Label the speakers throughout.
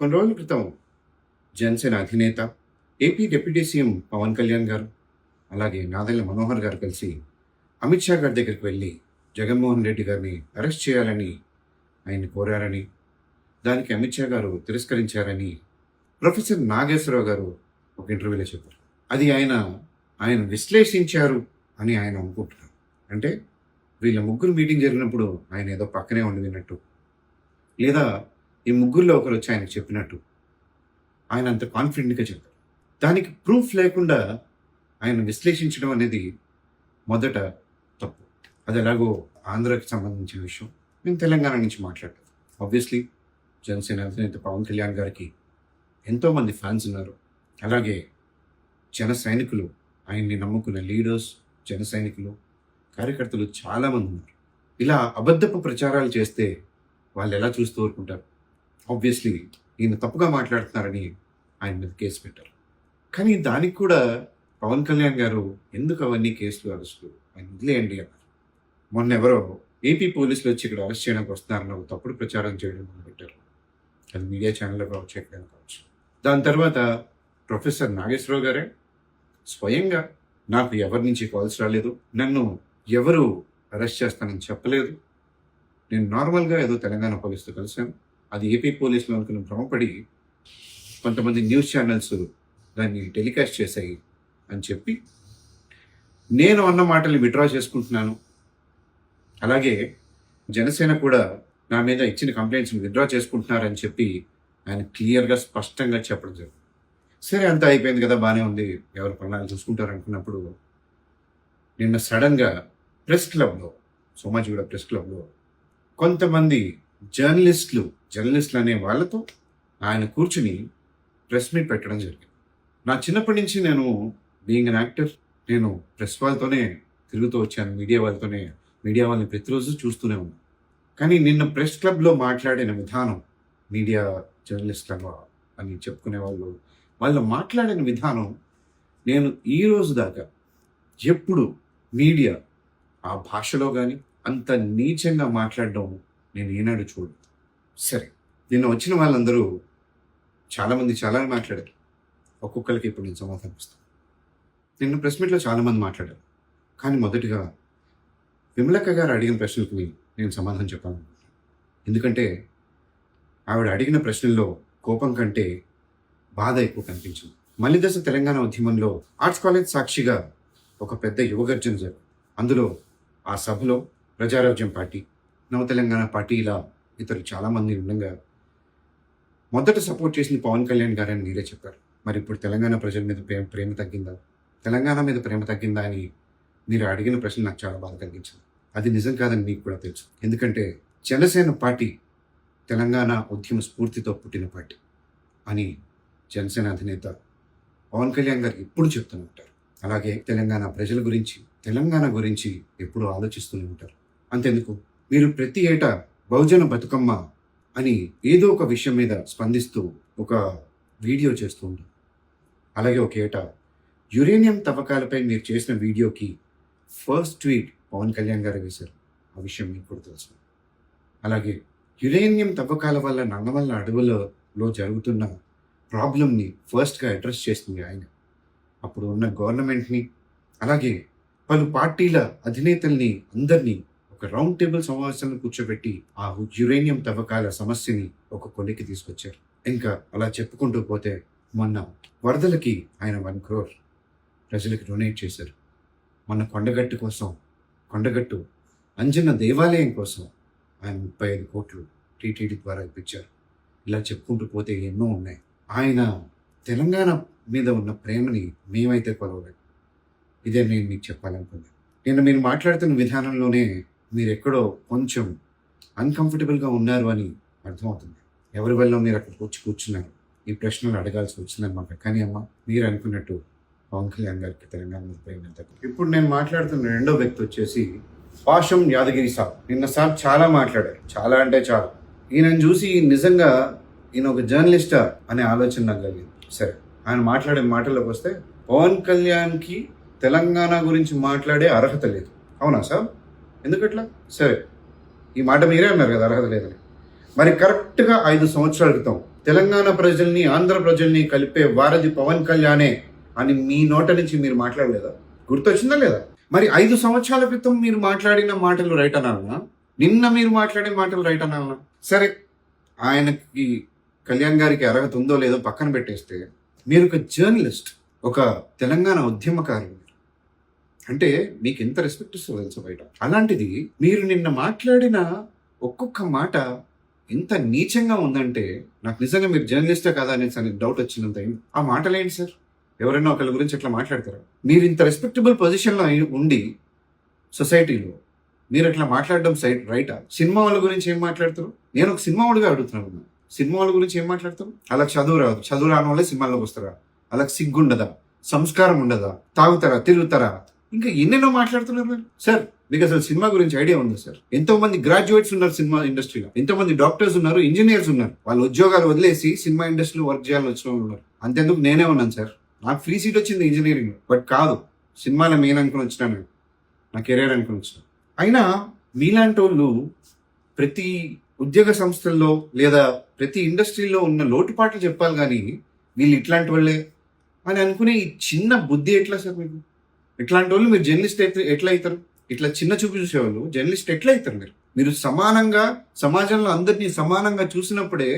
Speaker 1: కొన్ని రోజుల క్రితం జనసేన అధినేత, AP deputy CM Pawan Kalyan గారు, అలాగే నాదెళ్ల మనోహర్ గారు కలిసి అమిత్ షా గారి దగ్గరికి వెళ్ళి జగన్మోహన్ రెడ్డి గారిని అరెస్ట్ చేయాలని ఆయన్ని కోరారని, దానికి అమిత్ షా గారు తిరస్కరించారని ప్రొఫెసర్ నాగేశ్వరరావు గారు ఒక ఇంటర్వ్యూలో చెప్పారు. అది ఆయన విశ్లేషించారు అని ఆయన అనుకుంటున్నారు. అంటే వీళ్ళ ముగ్గురు మీటింగ్ జరిగినప్పుడు ఆయన ఏదో పక్కనే ఉండి విన్నట్టు, లేదా ఈ ముగ్గురులో ఒకరు వచ్చి ఆయనకు చెప్పినట్టు ఆయన అంత కాన్ఫిడెంట్గా చెప్పారు. దానికి ప్రూఫ్ లేకుండా ఆయన విశ్లేషించడం అనేది మొదట తప్పు. అది ఎలాగో ఆంధ్రాకి సంబంధించిన విషయం. నేను తెలంగాణ నుంచి మాట్లాడతాను. ఆబ్వియస్లీ జనసేన అధినేత పవన్ కళ్యాణ్ గారికి ఎంతోమంది ఫ్యాన్స్ ఉన్నారు. అలాగే జన సైనికులు, ఆయన్ని నమ్ముకున్న లీడర్స్, జన సైనికులు, కార్యకర్తలు చాలామంది ఉన్నారు. ఇలా అబద్ధపు ప్రచారాలు చేస్తే వాళ్ళు ఎలా చూస్తూ ఊరుకుంటారు? ఆబ్వియస్లీ ఈయన తప్పుగా మాట్లాడుతున్నారని ఆయన మీద కేసు పెట్టారు. కానీ దానికి కూడా పవన్ కళ్యాణ్ గారు ఎందుకు అవన్నీ కేసులు, అరెస్టులు, ఆయన వదిలేయండి అన్నారు. మొన్న ఎవరో ఏపీ పోలీసులు వచ్చి ఇక్కడ అరెస్ట్ చేయడానికి వస్తున్నారన్న ఒక తప్పుడు ప్రచారం చేయడం మొదలుపెట్టారు. అది మీడియా ఛానల్లో కావచ్చు, ఎక్కడైనా కావచ్చు. దాని తర్వాత ప్రొఫెసర్ నాగేశ్వరరావు గారే స్వయంగా నాకు ఎవరి నుంచి కాల్స్ రాలేదు, నన్ను ఎవరు అరెస్ట్ చేస్తానని చెప్పలేదు, నేను నార్మల్గా ఏదో తెలంగాణ పోలీసుతో కలిశాను, అది ఏపీ పోలీసులు అనుకుని భ్రమపడి కొంతమంది న్యూస్ ఛానల్స్ దాన్ని టెలికాస్ట్ చేశాయి అని చెప్పి నేను అన్న మాటల్ని విత్డ్రా చేసుకుంటున్నాను. అలాగే జనసేన కూడా నా మీద ఇచ్చిన కంప్లైంట్స్ని విత్డ్రా చేసుకుంటున్నారని చెప్పి ఆయన క్లియర్గా స్పష్టంగా చెప్పడం జరిగింది. సరే, అంతా అయిపోయింది కదా, బాగానే ఉంది, ఎవరు పనులు చూసుకుంటారు అనుకున్నప్పుడు నిన్న సడన్గా ప్రెస్ క్లబ్లో, సోమాజిగూడ ప్రెస్ క్లబ్లో కొంతమంది జర్నలిస్టులు అనే వాళ్ళతో ఆయన కూర్చుని ప్రెస్ మీట్ పెట్టడం జరిగింది. నా చిన్నప్పటి నుంచి నేను బీయింగ్ అన్ యాక్టర్, నేను ప్రెస్ వాళ్ళతోనే తిరుగుతూ వచ్చాను, మీడియా వాళ్ళని ప్రతిరోజు చూస్తూనే ఉన్నాను. కానీ నిన్న ప్రెస్ క్లబ్లో మాట్లాడిన విధానం, మీడియా జర్నలిస్టులు అని చెప్పుకునే వాళ్ళు మాట్లాడిన విధానం, నేను ఈ రోజు దాకా ఎప్పుడు మీడియా ఆ భాషలో కానీ అంత నీచంగా మాట్లాడడం నేను ఏనాడు చూడు. సరే, నిన్న వచ్చిన వాళ్ళందరూ చాలామంది చాలా మాట్లాడారు. ఒక్కొక్కరికి ఇప్పుడు నేను సమాధానం ఇస్తాను. నిన్న ప్రెస్ మీట్లో చాలామంది మాట్లాడారు. కానీ మొదటిగా విమలక్క గారు అడిగిన ప్రశ్నలకు నేను సమాధానం చెప్పాను. ఎందుకంటే ఆవిడ అడిగిన ప్రశ్నల్లో కోపం కంటే బాధ ఎక్కువ కనిపించింది. మలిదశ తెలంగాణ ఉద్యమంలో ఆర్ట్స్ కాలేజ్ సాక్షిగా ఒక పెద్ద యువగర్జన జరిగింది. అందులో ఆ సభలో ప్రజారాజ్యం పార్టీ, నవ తెలంగాణ పార్టీ, ఇలా ఇతరులు చాలామంది ఉండగా మొదట సపోర్ట్ చేసిన పవన్ కళ్యాణ్ గారని మీరే చెప్పారు. మరి ఇప్పుడు తెలంగాణ ప్రజల మీద ప్రేమ తగ్గిందా, తెలంగాణ మీద ప్రేమ తగ్గిందా అని మీరు అడిగిన ప్రశ్న నాకు చాలా బాధ కలిగించింది. అది నిజం కాదని మీకు కూడా తెలుసు. ఎందుకంటే జనసేన పార్టీ తెలంగాణ ఉద్యమ స్ఫూర్తితో పుట్టిన పార్టీ అని జనసేన అధినేత పవన్ కళ్యాణ్ గారు ఎప్పుడు చెప్తూనే ఉంటారు. అలాగే తెలంగాణ ప్రజల గురించి, తెలంగాణ గురించి ఎప్పుడూ ఆలోచిస్తూనే ఉంటారు. అంతెందుకు, మీరు ప్రతి ఏటా బహుజన బతుకమ్మ అని ఏదో ఒక విషయం మీద స్పందిస్తూ ఒక వీడియో చేస్తూ ఉంటారు. అలాగే ఒక ఏటా యురేనియం తవ్వకాలపై మీరు చేసిన వీడియోకి ఫస్ట్ ట్వీట్ పవన్ కళ్యాణ్ గారు వేశారు. ఆ విషయం మీకు కూడా తెలుసు. అలాగే యురేనియం తవ్వకాల వల్ల నల్లమల్ల అడవులలో జరుగుతున్న ప్రాబ్లంని ఫస్ట్గా అడ్రస్ చేస్తుంది ఆయన. అప్పుడు ఉన్న గవర్నమెంట్ని, అలాగే పలు పార్టీల అధినేతల్ని అందరినీ ఒక రౌండ్ టేబుల్ సమావేశాలను కూర్చోబెట్టి ఆ యురేనియం తవ్వకాల సమస్యని ఒక కొలికి తీసుకొచ్చారు. ఇంకా అలా చెప్పుకుంటూ పోతే మొన్న వరదలకి ఆయన 1 crore ప్రజలకు డొనేట్ చేశారు. మొన్న కొండగట్టు అంజన్న దేవాలయం కోసం ఆయన 35 కోట్లు టీటీడీ ద్వారా ఇప్పించారు. ఇలా చెప్పుకుంటూ పోతే ఎన్నో ఉన్నాయి. ఆయన తెలంగాణ మీద ఉన్న ప్రేమని మేమైతే కొలవలేదు. ఇదే నేను మీకు చెప్పాలనుకున్నాను. నేను మీరు మాట్లాడుతున్న విధానంలోనే మీరు ఎక్కడో కొంచెం అన్కంఫర్టబుల్గా ఉన్నారు అని అర్థమవుతుంది. ఎవరి వల్ల మీరు అక్కడ కూర్చున్నారు, ఈ ప్రశ్నలు అడగాల్సి వచ్చిందన్నమాట. కానీ అమ్మ, మీరు అనుకున్నట్టు పవన్ కళ్యాణ్ గారికి తెలంగాణ మీద ప్రేమ తక్కువ. ఇప్పుడు నేను మాట్లాడుతున్న రెండో వ్యక్తి వచ్చేసి పాషం యాదగిరి సాబ్. నిన్న సాబ్ చాలా మాట్లాడారు, చాలా అంటే చాలా. ఈయనను చూసి నిజంగా ఈయన ఒక జర్నలిస్టా అనే ఆలోచన నాకు కలిగింది. సరే, ఆయన మాట్లాడే మాటల్లోకి వస్తే పవన్ కళ్యాణ్కి తెలంగాణ గురించి మాట్లాడే అర్హత లేదు. అవునా సార్? ఎందుకట్లా? సరే, ఈ మాట మీరే అన్నారు కదా, అర్హత లేదని. మరి కరెక్ట్గా 5 సంవత్సరాల క్రితం తెలంగాణ ప్రజల్ని ఆంధ్ర ప్రజల్ని కలిపే వారధి పవన్ కళ్యాణే అని మీ నోట నుంచి మీరు మాట్లాడలేదా? గుర్తొచ్చిందా లేదా? మరి 5 సంవత్సరాల క్రితం మీరు మాట్లాడిన మాటలు రైట్ అనాలనా? నిన్న మీరు మాట్లాడిన మాటలు రైట్ అనాలనా? సరే, ఆయనకి కళ్యాణ్ గారికి అర్హత ఉందో లేదో పక్కన పెట్టేస్తే, మీరు ఒక జర్నలిస్ట్, ఒక తెలంగాణ ఉద్యమకారులు, అంటే మీకు ఎంత రెస్పెక్ట్ ఇస్తుందో తెలుసు బయట. అలాంటిది మీరు నిన్న మాట్లాడిన ఒక్కొక్క మాట ఎంత నీచంగా ఉందంటే నాకు నిజంగా మీరు జర్నలిస్టే కదా అనేసి డౌట్ వచ్చినంత అయింది. ఆ మాటలేంటి సార్? ఎవరైనా ఒకళ్ళ గురించి ఎట్లా మాట్లాడతారా? మీరు ఇంత రెస్పెక్టబుల్ పొజిషన్లో ఉండి సొసైటీలో మీరు అట్లా మాట్లాడడం రైటా? సినిమా వాళ్ళ గురించి ఏం మాట్లాడతారు? నేను ఒక సినిమా వాడిగా అడుగుతున్నాను. సినిమా వాళ్ళ గురించి ఏం మాట్లాడతారు? అలా చదువు రాదు, చదువు రాని వాళ్ళే సినిమాల్లోకి వస్తారా? అలా సిగ్గుండదా? సంస్కారం ఉండదా? తాగుతారా, తిరుగుతారా? ఇంకా ఎన్నెన్నో మాట్లాడుతున్నారు మీరు. సార్, మీకు అసలు సినిమా గురించి ఐడియా ఉందా సార్? ఎంతో మంది గ్రాడ్యుయేట్స్ ఉన్నారు సినిమా ఇండస్ట్రీలో, ఎంతో మంది డాక్టర్స్ ఉన్నారు, ఇంజనీర్స్ ఉన్నారు. వాళ్ళ ఉద్యోగాలు వదిలేసి సినిమా ఇండస్ట్రీలో వర్క్ చేయాలని వచ్చిన వాళ్ళు ఉన్నారు. అంతెందుకు నేనే ఉన్నాను సార్. నాకు ఫ్రీ సీట్ వచ్చింది ఇంజనీరింగ్, బట్ కాదు, సినిమాలో మెయిన్ అనుకుని వచ్చినాను, నా కెరీర్ అనుకుని వచ్చినాను. అయినా మీలాంటి వాళ్ళు ప్రతి ఉద్యోగ సంస్థల్లో లేదా ప్రతి ఇండస్ట్రీలో ఉన్న లోటుపాట్లు చెప్పాలి కానీ వీళ్ళు ఇట్లాంటి వాళ్ళే అని అనుకునే ఈ చిన్న బుద్ధి ఎట్లా సార్ మీకు? ఇట్లాంటి వాళ్ళు మీరు జర్నలిస్ట్ అయితే ఎట్లా అవుతారు? ఇట్లా చిన్న చూపు చూసేవాళ్ళు జర్నలిస్ట్ ఎట్లా అవుతారు? మీరు సమానంగా సమాజంలో అందరినీ సమానంగా చూసినప్పుడే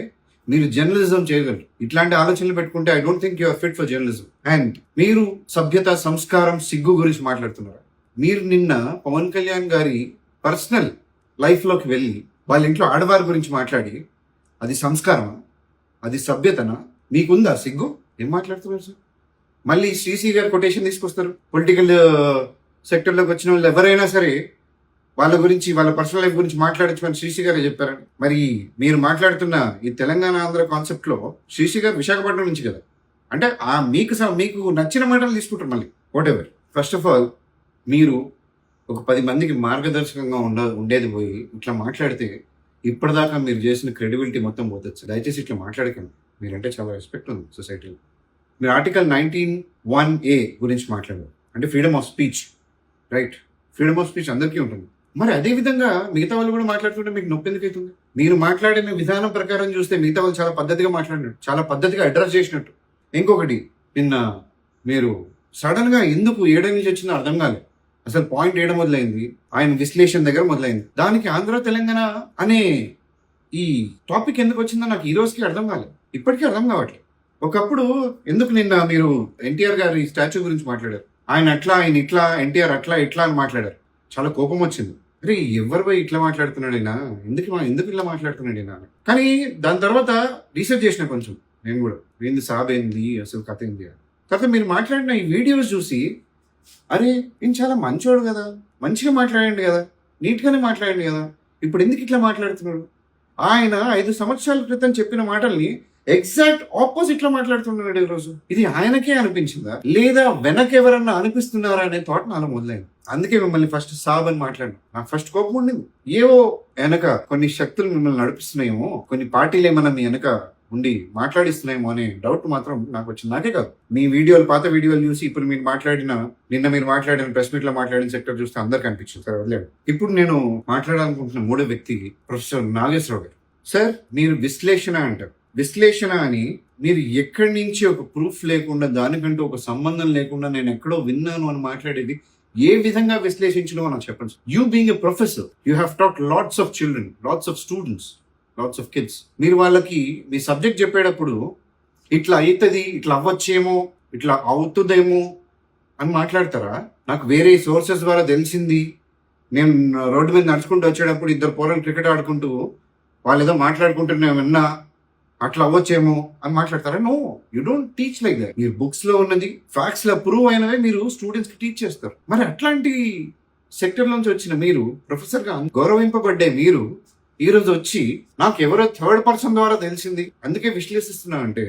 Speaker 1: మీరు జర్నలిజం చేయగలరు. ఇట్లాంటి ఆలోచనలు పెట్టుకుంటే I don't think you are fit for journalism. And మీరు సభ్యత, సంస్కారం, సిగ్గు గురించి మాట్లాడుతున్నారు. మీరు నిన్న పవన్ కళ్యాణ్ గారి పర్సనల్ లైఫ్లోకి వెళ్ళి వాళ్ళ ఇంట్లో ఆడవారి గురించి మాట్లాడి అది సంస్కారమా? అది సభ్యతనా? మీకుందా సిగ్గు? ఏం మాట్లాడుతున్నారు సార్? మళ్ళీ శ్రీశ్రీ గారు కొటేషన్ తీసుకొస్తారు. పొలిటికల్ సెక్టర్లోకి వచ్చిన వాళ్ళు ఎవరైనా సరే వాళ్ళ గురించి, వాళ్ళ పర్సనల్ లైఫ్ గురించి మాట్లాడచ్చు శ్రీశ్రీ గారే చెప్పారని. మరి మీరు మాట్లాడుతున్న ఈ తెలంగాణ ఆంధ్ర కాన్సెప్ట్లో శ్రీశ్రీ గారు విశాఖపట్నం నుంచి కదా, అంటే మీకు నచ్చిన మాటలు తీసుకుంటారు మళ్ళీ. What ever. First of all, మీరు ఒక 10 మందికి మార్గదర్శకంగా ఉండేది పోయి ఇట్లా మాట్లాడితే ఇప్పటిదాకా మీరు చేసిన క్రెడిబిలిటీ మొత్తం పోతుంది. దయచేసి ఇట్లా మాట్లాడకండి. మీరంటే చాలా రెస్పెక్ట్ ఉంది సొసైటీలో. మీరు ఆర్టికల్ 19(1)A గురించి మాట్లాడారు, అంటే freedom of speech, right? Freedom of speech అందరికీ ఉంటుంది. మరి అదే విధంగా మిగతా వాళ్ళు కూడా మాట్లాడుతుంటే మీకు నొప్పి ఎందుకు అవుతుంది? మీరు మాట్లాడిన విధానం ప్రకారం చూస్తే మిగతా వాళ్ళు చాలా పద్ధతిగా మాట్లాడినట్టు, చాలా పద్ధతిగా అడ్రస్ చేసినట్టు. ఇంకొకటి, నిన్న మీరు సడన్ గా ఎందుకు ఏడ నుంచి వచ్చిందో అర్థం కాలేదు. అసలు పాయింట్ ఏడ మొదలైంది, ఆయన విశ్లేషణ దగ్గర మొదలైంది. దానికి ఆంధ్ర తెలంగాణ అనే ఈ టాపిక్ ఎందుకు వచ్చిందో నాకు ఈ రోజుకి అర్థం కాలేదు, ఇప్పటికీ అర్థం కావట్లేదు. ఒకప్పుడు ఎందుకు నిన్న మీరు ఎన్టీఆర్ గారి స్టాచ్యూ గురించి మాట్లాడారు. ఆయన అట్లా, ఆయన ఇట్లా, ఎన్టీఆర్ అట్లా ఇట్లా అని మాట్లాడారు. చాలా కోపం వచ్చింది. అరే ఎవరు పోయి ఇట్లా మాట్లాడుతున్నాడు అయినా, ఎందుకు ఇట్లా మాట్లాడుతున్నాడు అయినా. కానీ దాని తర్వాత రీసెర్చ్ చేసిన కొంచెం నేను కూడా, ఏంది సాబ్ ఏంది, అసలు కథ ఏంది. తర్వాత మీరు మాట్లాడిన ఈ వీడియోస్ చూసి, అరే ఈయన చాలా మంచోడు కదా, మంచిగా మాట్లాడండి కదా, నీట్గానే మాట్లాడండి కదా, ఇప్పుడు ఎందుకు ఇట్లా మాట్లాడుతున్నాడు? ఆయన 5 సంవత్సరాల క్రితం చెప్పిన మాటల్ని ఎగ్జాక్ట్ ఆపోజిట్ లో మాట్లాడుతున్నాడు ఈరోజు. ఇది ఆయనకే అనిపించిందా, లేదా వెనక ఎవరన్నా అనిపిస్తున్నారా అనే థాట్ నాలో మొదలైంది. అందుకే మిమ్మల్ని ఫస్ట్ సాబ్ అని మాట్లాడు. నాకు ఫస్ట్ కోపం ఉండింది. ఏవో వెనక కొన్ని శక్తులు మిమ్మల్ని నడిపిస్తున్నాయేమో, కొన్ని పార్టీలు ఏమన్నా మీ వెనక ఉండి మాట్లాడిస్తున్నాయేమో అనే డౌట్ మాత్రం నాకు వచ్చింది. నాకే కాదు, మీ వీడియోలు, పాత వీడియోలు చూసి ఇప్పుడు మీరు నిన్న మీరు మాట్లాడిన ప్రెస్ మీట్ లో మాట్లాడిన సెక్టర్ చూస్తే అందరికి అనిపించింది సార్. వదిలేడు. ఇప్పుడు నేను మాట్లాడాలనుకుంటున్న 3వ వ్యక్తి ప్రొఫెసర్ నాగేశ్వరరావు గారు. సార్, మీరు విశ్లేషణ అంటారు. విశ్లేషణ అని మీరు ఎక్కడి నుంచి ఒక ప్రూఫ్ లేకుండా, దానికంటూ ఒక సంబంధం లేకుండా నేను ఎక్కడో విన్నాను అని మాట్లాడేది ఏ విధంగా విశ్లేషించడం నాకు చెప్పండి. You being a professor, you have taught lots of children, lots of students, lots of kids. మీరు వాళ్ళకి మీ సబ్జెక్ట్ చెప్పేటప్పుడు ఇట్లా అవుతుంది, ఇట్లా అవ్వచ్చేమో, ఇట్లా అవుతుందేమో అని మాట్లాడతారా? నాకు వేరే సోర్సెస్ ద్వారా తెలిసింది, నేను రోడ్డు మీద నడుచుకుంటూ వచ్చేటప్పుడు 2 పోరలు క్రికెట్ ఆడుకుంటూ వాళ్ళు ఏదో మాట్లాడుకుంటున్నా విన్నా, అట్లా అవ్వచ్చేమో అని మాట్లాడతారా? No, you don't teach like that. మీరు బుక్స్ లో ఉన్నది, ఫ్యాక్ట్స్ లో ప్రూవ్ అయినవే మీరు స్టూడెంట్స్ కి టీచ్ చేస్తారు. మరి అట్లాంటి సెక్టర్ నుంచి వచ్చిన మీరు, ప్రొఫెసర్ గా గౌరవింపబడ్డే మీరు, ఈ రోజు వచ్చి నాకు ఎవరో 3rd పర్సన్ ద్వారా తెలిసింది అందుకే విశ్లేషిస్తున్నా అంటే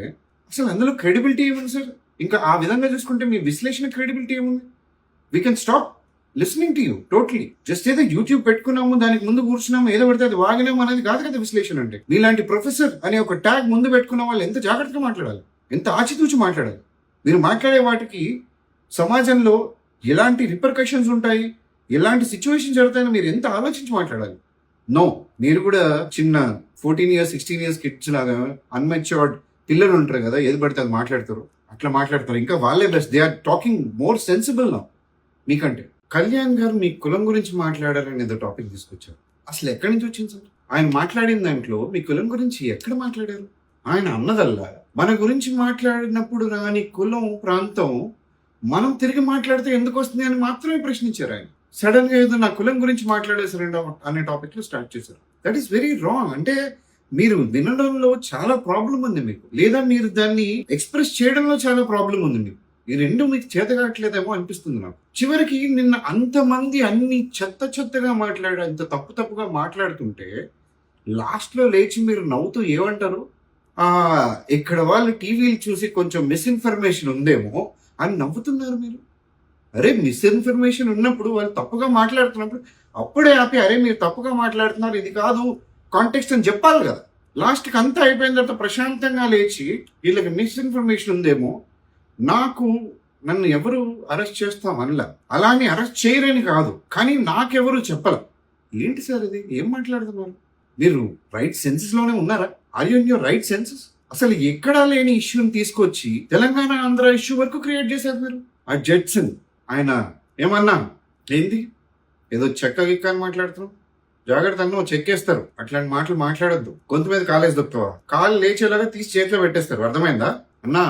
Speaker 1: అసలు అందులో క్రెడిబిలిటీ ఏముంది సార్? ఇంకా ఆ విధంగా చూసుకుంటే మీ విశ్లేషణ క్రెడిబిలిటీ ఏముంది? We can stop listening to you totally. Just ఏదో యూట్యూబ్ పెట్టుకున్నాము, దానికి ముందు కూర్చున్నాము, ఏదో పడితే అది వాగినాము అనేది కాదు కదా విశ్లేషణ అంటే. మీలాంటి ప్రొఫెసర్ అనే ఒక ట్యాగ్ ముందు పెట్టుకున్న వాళ్ళు ఎంత జాగ్రత్తగా మాట్లాడాలి, ఎంత ఆచితూచి మాట్లాడాలి. మీరు మాట్లాడే వాటికి సమాజంలో ఎలాంటి రిపర్కషన్స్ ఉంటాయి, ఎలాంటి సిచ్యువేషన్ జరుగుతాయని మీరు ఎంత ఆలోచించి మాట్లాడాలి. నో, మీరు కూడా చిన్న 14 years 16 years కిడ్స్ లాగా అన్మెచ్యూర్డ్ పిల్లలు ఉంటారు కదా, ఏది పడితే అది మాట్లాడతారు, అట్లా మాట్లాడతారు. ఇంకా వాళ్ళే best, they are talking more sensible నా మీకంటే. కళ్యాణ్ గారు మీ కులం గురించి మాట్లాడారని ఏదో టాపిక్ తీసుకొచ్చారు. అసలు ఎక్కడి నుంచి వచ్చింది సార్? ఆయన మాట్లాడిన దాంట్లో మీ కులం గురించి ఎక్కడ మాట్లాడారు? ఆయన అన్నదల్లా మన గురించి మాట్లాడినప్పుడు రాని కులం ప్రాంతం మనం తిరిగి మాట్లాడితే ఎందుకు వస్తుంది అని మాత్రమే ప్రశ్నించారు. ఆయన సడన్ గా ఏదో నా కులం గురించి మాట్లాడేసారు అనే టాపిక్ లో స్టార్ట్ చేశారు. That is very wrong. అంటే మీరు వినడంలో చాలా ప్రాబ్లం ఉంది మీకు, లేదా మీరు దాన్ని ఎక్స్ప్రెస్ చేయడంలో చాలా ప్రాబ్లం ఉంది మీకు. ఈ రెండు మీకు చేత కావట్లేదేమో అనిపిస్తుంది నాకు. చివరికి నిన్న అంతమంది అన్ని చెత్తగా మాట్లాడి అంత తప్పుగా మాట్లాడుతుంటే లాస్ట్ లో లేచి మీరు నవ్వుతూ ఏమంటారు? ఇక్కడ వాళ్ళు టీవీలు చూసి కొంచెం మిస్ఇన్ఫర్మేషన్ ఉందేమో అని నవ్వుతున్నారు మీరు. అరే, మిస్ఇన్ఫర్మేషన్ ఉన్నప్పుడు వాళ్ళు తప్పుగా మాట్లాడుతున్నప్పుడు అప్పుడే ఆపి అరే మీరు తప్పుగా మాట్లాడుతున్నారు, ఇది కాదు కాంటెక్స్ట్ అని చెప్పాలి కదా. లాస్ట్కి అంతా అయిపోయిన తర్వాత ప్రశాంతంగా లేచి వీళ్ళకి మిస్ఇన్ఫర్మేషన్ ఉందేమో, నన్ను ఎవరు అరెస్ట్ చేస్తాం అనలా, అలానే అరెస్ట్ చేయరని కాదు, కానీ నాకెవరు చెప్పాల. ఏంటి సార్ ఇది? ఏం మాట్లాడుతున్నారు మీరు? రైట్ సెన్సెస్ లోనే ఉన్నారా? Are you in your right senses? అసలు ఎక్కడా లేని ఇష్యూని తీసుకొచ్చి తెలంగాణ ఆంధ్ర ఇష్యూ వరకు క్రియేట్ చేశారు మీరు. ఆ జడ్సన్ ఆయన ఏమన్నా ఏంది ఏదో చెక్క గిక్క అని మాట్లాడుతున్నావు, జాగ్రత్త అన్న చెక్కేస్తారు. అట్లాంటి మాటలు మాట్లాడొద్దు. గొంతు మీద కాలేసి దొక్కుతావా? కాలు లేచేలాగా తీసి చేతిలో పెట్టేస్తారు. అర్థమైందా అన్నా?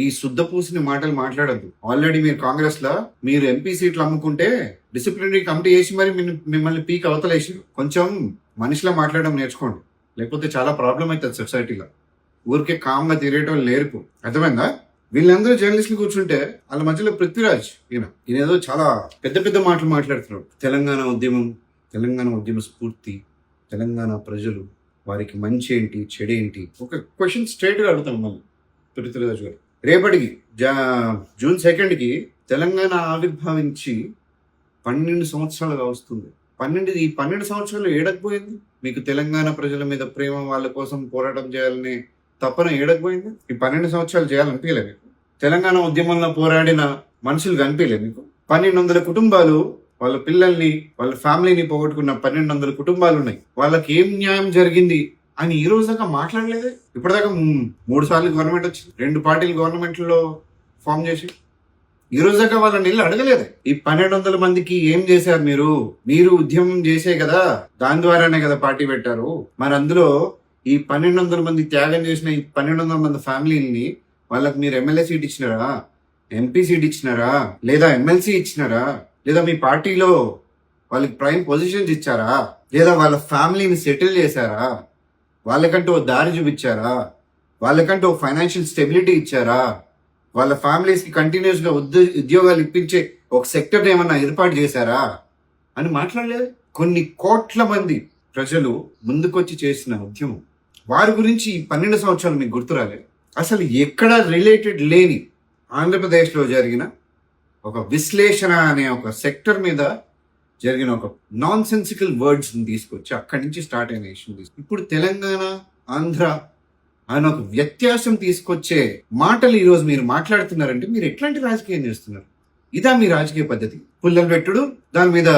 Speaker 1: ఈ శుద్ధ పూసిన మాటలు మాట్లాడద్దు. ఆల్రెడీ మీరు కాంగ్రెస్ లో మీరు ఎంపీ సీట్లు అమ్ముకుంటే డిసిప్లినరీ కమిటీ వేసి మరి మిమ్మల్ని పీక్ అవతలేసి. కొంచెం మనిషిలా మాట్లాడడం నేర్చుకోండి, లేకపోతే చాలా ప్రాబ్లం అవుతుంది సొసైటీలో. ఊరికే కామ్గా తిరిగేటోళ్ళు లేరుకు. అర్థమైందా? వీళ్ళందరూ జర్నలిస్టులు కూర్చుంటే వాళ్ళ మధ్యలో పృథ్వీరాజ్ ఈయన ఏదో చాలా పెద్ద మాటలు మాట్లాడుతున్నాడు. తెలంగాణ ఉద్యమ స్ఫూర్తి, తెలంగాణ ప్రజలు, వారికి మంచి ఏంటి చెడేంటి. ఒక క్వశ్చన్ స్ట్రైట్ గా అడుగుతాం మళ్ళీ పృథ్వీరాజ్ గారు. రేపటికి June 2nd తెలంగాణ ఆవిర్భావించి 12 సంవత్సరాలుగా వస్తుంది. 12 సంవత్సరాలు ఏడకపోయింది మీకు? తెలంగాణ ప్రజల మీద ప్రేమ, వాళ్ళ కోసం పోరాటం చేయాలని తపన ఏడకపోయింది? ఈ 12 సంవత్సరాలు చేయాలనిపించలే మీకు? తెలంగాణ ఉద్యమంలో పోరాడిన మనుషులు కనిపించలే మీకు? 1200 కుటుంబాలు వాళ్ళ పిల్లల్ని, వాళ్ళ ఫ్యామిలీని పోగొట్టుకున్న 1200 కుటుంబాలు ఉన్నాయి. వాళ్ళకి ఏం న్యాయం జరిగింది అని ఈ రోజు దాకా మాట్లాడలేదే. ఇప్పటిదాకా 3 సార్లు గవర్నమెంట్ వచ్చింది, 2 పార్టీలు గవర్నమెంట్లో ఫామ్ చేసి ఈ రోజు దాకా వాళ్ళని వెళ్ళి అడగలేదు. ఈ 1200 మందికి ఏం చేశారు మీరు ఉద్యమం చేసే కదా, దాని ద్వారానే కదా పార్టీ పెట్టారు. మరి అందులో ఈ 1200 మంది త్యాగం చేసిన ఈ 1200 మంది ఫ్యామిలీని వాళ్ళకి మీరు ఎమ్మెల్యే సీట్ ఇచ్చినారా, ఎంపీ సీట్ ఇచ్చినారా, లేదా ఎమ్మెల్సీ ఇచ్చినారా, లేదా మీ పార్టీలో వాళ్ళకి ప్రైమ్ పొజిషన్స్ ఇచ్చారా, లేదా వాళ్ళ ఫ్యామిలీని సెటిల్ చేశారా, వాళ్ళకంటూ ఓ దారి చూపించారా, వాళ్ళకంటూ ఓ ఫైనాన్షియల్ స్టెబిలిటీ ఇచ్చారా, వాళ్ళ ఫ్యామిలీస్కి కంటిన్యూస్గా ఉద్యోగాలు ఇప్పించే ఒక సెక్టర్ ఏమన్నా ఏర్పాటు చేశారా అని మాట్లాడలేదు. కొన్ని కోట్ల మంది ప్రజలు ముందుకొచ్చి చేసిన ఉద్యమం, వారి గురించి ఈ 12 సంవత్సరాలు మీకు గుర్తురాలేదు. అసలు ఎక్కడా రిలేటెడ్ లేని ఆంధ్రప్రదేశ్లో జరిగిన ఒక విశ్లేషణ అనే ఒక సెక్టర్ మీద జరిగిన ఒక నాన్ సెన్సికల్ వర్డ్స్ తీసుకొచ్చి అక్కడి నుంచి స్టార్ట్ అయిన ఇష్యూ ఇప్పుడు తెలంగాణ ఆంధ్ర అని ఒక వ్యత్యాసం తీసుకొచ్చే మాటలు ఈ రోజు మీరు మాట్లాడుతున్నారంటే మీరు ఎట్లాంటి రాజకీయం చేస్తున్నారు? ఇదా మీ రాజకీయ పద్ధతి? పుల్లలు పెట్టుడు, దాని మీద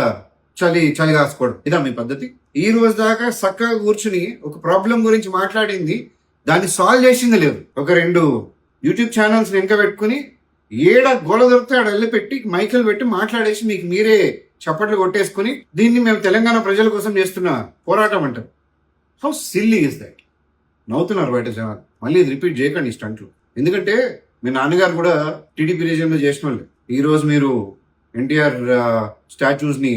Speaker 1: చలి కాసుకోవడం, ఇదా మీ పద్ధతి? ఈ రోజు దాకా చక్కగా కూర్చుని ఒక ప్రాబ్లం గురించి మాట్లాడింది, దాన్ని సాల్వ్ చేసింది లేదు. ఒక 2 యూట్యూబ్ ఛానల్స్ వెనక పెట్టుకుని ఏడ గోడ దొరికితే ఆడ వెళ్ళి పెట్టి మైకులు పెట్టి మాట్లాడేసి మీకు మీరే చప్పట్లు కొట్టేసుకుని దీన్ని మేము తెలంగాణ ప్రజల కోసం చేస్తున్న పోరాటం అంటారు. How silly is that? నవ్వుతున్నారు బయట జనాలు. మళ్ళీ ఇది రిపీట్ చేయకండి ఈ స్టంట్లు. ఎందుకంటే మీ నాన్నగారు కూడా టీడీపీ రీజియన్లో చేసిన వాళ్ళు. ఈ రోజు మీరు ఎన్టీఆర్ స్టాచ్యూస్ ని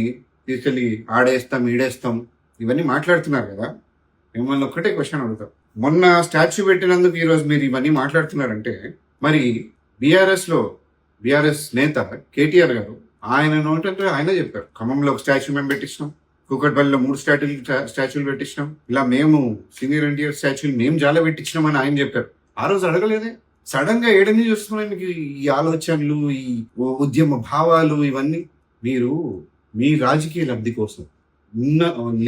Speaker 1: తీసుకెళ్ళి ఆడేస్తాం ఈడేస్తాం ఇవన్నీ మాట్లాడుతున్నారు కదా. మిమ్మల్ని ఒక్కటే క్వశ్చన్ అడుగుతాం. మొన్న స్టాచ్యూ పెట్టినందుకు ఈ రోజు మీరు ఇవన్నీ మాట్లాడుతున్నారంటే మరి బీఆర్ఎస్ నేత కేటీఆర్ గారు ఆయన నోటంటే ఆయన చెప్పారు, ఖమ్మంలో ఒక స్టాచ్యూ మేము పెట్టించినాం, కూకట్పల్లిలో 3 స్టాచ్యూలు పెట్టించినాం, ఇలా మేము సీనియర్ ఎన్టీఆర్ స్టాచ్యూలు మేము చాలా పెట్టించినాం అని ఆయన చెప్పారు. ఆ రోజు అడగలేదే. సడన్ గా ఏడని చూస్తున్నాయి మీకు ఈ ఆలోచనలు, ఈ ఉద్యమ భావాలు, ఇవన్నీ మీరు మీ రాజకీయ లబ్ధి కోసం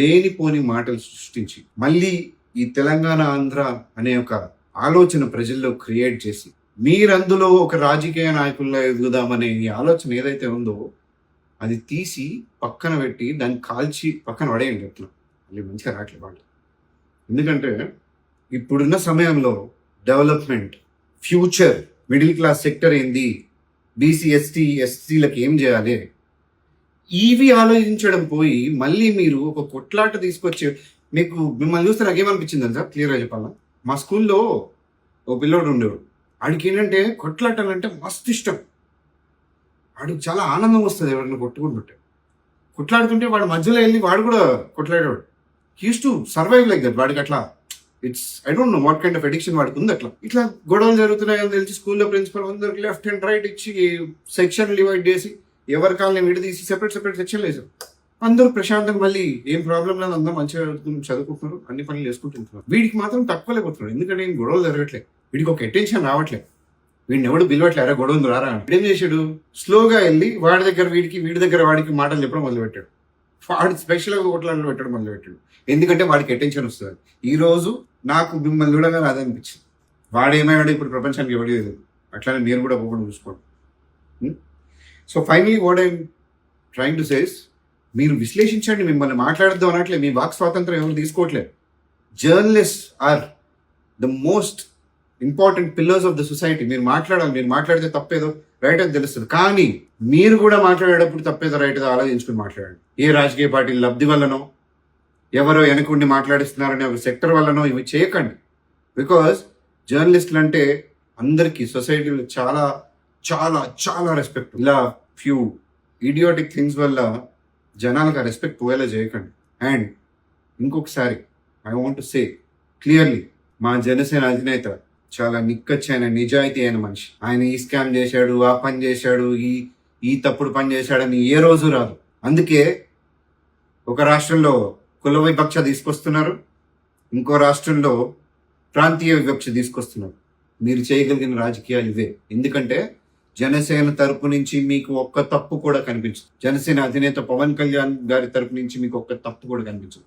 Speaker 1: లేనిపోని మాటలు సృష్టించి మళ్ళీ ఈ తెలంగాణ ఆంధ్ర అనే ఒక ఆలోచన ప్రజల్లో క్రియేట్ చేసి మీరందులో ఒక రాజకీయ నాయకుల్లో ఎదుగుదామనే ఈ ఆలోచన ఏదైతే ఉందో అది తీసి పక్కన పెట్టి దాన్ని కాల్చి పక్కన పడేయండి. అట్లా మళ్ళీ మంచిగా రావట్లేదు వాళ్ళు. ఎందుకంటే ఇప్పుడున్న సమయంలో development, future, middle class sector ఏంది, బీసీ ఎస్టీ ఎస్సీలకు ఏం చేయాలి, ఇవి ఆలోచించడం పోయి మళ్ళీ మీరు ఒక కొట్లాట తీసుకొచ్చి మీకు మిమ్మల్ని చూస్తే నాకేమనిపించింది సార్ క్లియర్గా చెప్పాలా, మా స్కూల్లో ఓ పిల్లోడు ఉండేవాడు. ఆడికి ఏంటంటే కొట్లాటాలంటే మస్తు ఇష్టం. వాడికి చాలా ఆనందం వస్తుంది ఎవరిని కొట్టుకుంటుంటే. కొట్లాడుతుంటే వాడు మధ్యలో వెళ్ళి వాడు కూడా కొట్లాడేవాడు. He's to survive like that. వాడికి అట్లా it's I don't know what kind of addiction వాడికి ఉంది. అట్లా ఇట్లా గొడవలు జరుగుతున్నాయని తెలిసి స్కూల్లో ప్రిన్సిపల్ అందరికి లెఫ్ట్ అండ్ రైట్ ఇచ్చి సెక్షన్ డివైడ్ చేసి ఎవరి కాలని విడదీసి సెపరేట్ సెక్షన్ వేసారు. అందరూ ప్రశాంతంగా మళ్ళీ ఏం ప్రాబ్లం లేదు, అందరూ మంచిగా చదువుకుంటున్నారు, అన్ని పనులు చేసుకుంటున్నారు. వీడికి మాత్రం తక్కువలేకపోతున్నారు. ఎందుకంటే ఏం గొడవలు జరగట్లేదు, వీడికి ఒక అటెన్షన్ రావట్లేదు, వీడిని ఎవడు పిలవట్లేరా గొడవ ఉంది రారా. ఏం చేశాడు, స్లోగా వెళ్ళి వాడి దగ్గర వీడి దగ్గర వాడికి మాటలు చెప్పడం మొదలుపెట్టాడు. వాడు స్పెషల్గా కొట్లాటలు పెట్టడం మొదలుపెట్టాడు. ఎందుకంటే వాడికి అటెన్షన్ వస్తుంది. ఈ రోజు నాకు మిమ్మల్ని చూడగానే అదే అనిపించింది. వాడేమైనాడు ఇప్పుడు ప్రపంచానికి ఎవరు లేదు, అట్లానే మీరు కూడా పోకుండా చూసుకోండి. So finally what I'm trying to says, మీరు విశ్లేషించండి, మిమ్మల్ని మాట్లాడద్దు అనట్లేదు, మీ వాక్ స్వాతంత్రం ఎవరు తీసుకోవట్లేదు. Journalist are the most important pillars of the society. మీరు మాట్లాడాలి, మీరు మాట్లాడితే తప్పేదో రైట్ అని తెలుస్తుంది. కానీ మీరు కూడా మాట్లాడేటప్పుడు తప్పేదో రైట్ ఏదో ఆలోచించుకుని మాట్లాడండి. ఏ రాజకీయ పార్టీ లబ్ధి వల్లనో, ఎవరో వెనకుండి మాట్లాడిస్తున్నారనే ఒక సెక్టర్ వల్లనో ఇవి చేయకండి. బికాజ్ జర్నలిస్టులు అంటే అందరికీ సొసైటీలో చాలా చాలా చాలా రెస్పెక్ట్. ఇలా ఫ్యూ ఇడియోటిక్ థింగ్స్ వల్ల జనాలకు ఆ రెస్పెక్ట్ పోయేలా చేయకండి. అండ్ ఇంకొకసారి I want to say clearly, మా జనసేన అధినేత చాలా నిక్కచ్చైన నిజాయితీ అయిన మనిషి. ఆయన ఈ స్కామ్ చేశాడు, ఆ పని చేశాడు, ఈ తప్పుడు పని చేశాడని ఏ రోజు రాదు. అందుకే ఒక రాష్ట్రంలో కుల వివక్ష తీసుకొస్తున్నారు, ఇంకో రాష్ట్రంలో ప్రాంతీయ వివక్ష తీసుకొస్తున్నారు. మీరు చేయగలిగిన రాజకీయాలు ఇవే. ఎందుకంటే జనసేన తరపు నుంచి మీకు ఒక్క తప్పు కూడా కనిపించదు. జనసేన అధినేత పవన్ కళ్యాణ్ గారి తరపు నుంచి మీకు ఒక్క తప్పు కూడా కనిపించదు.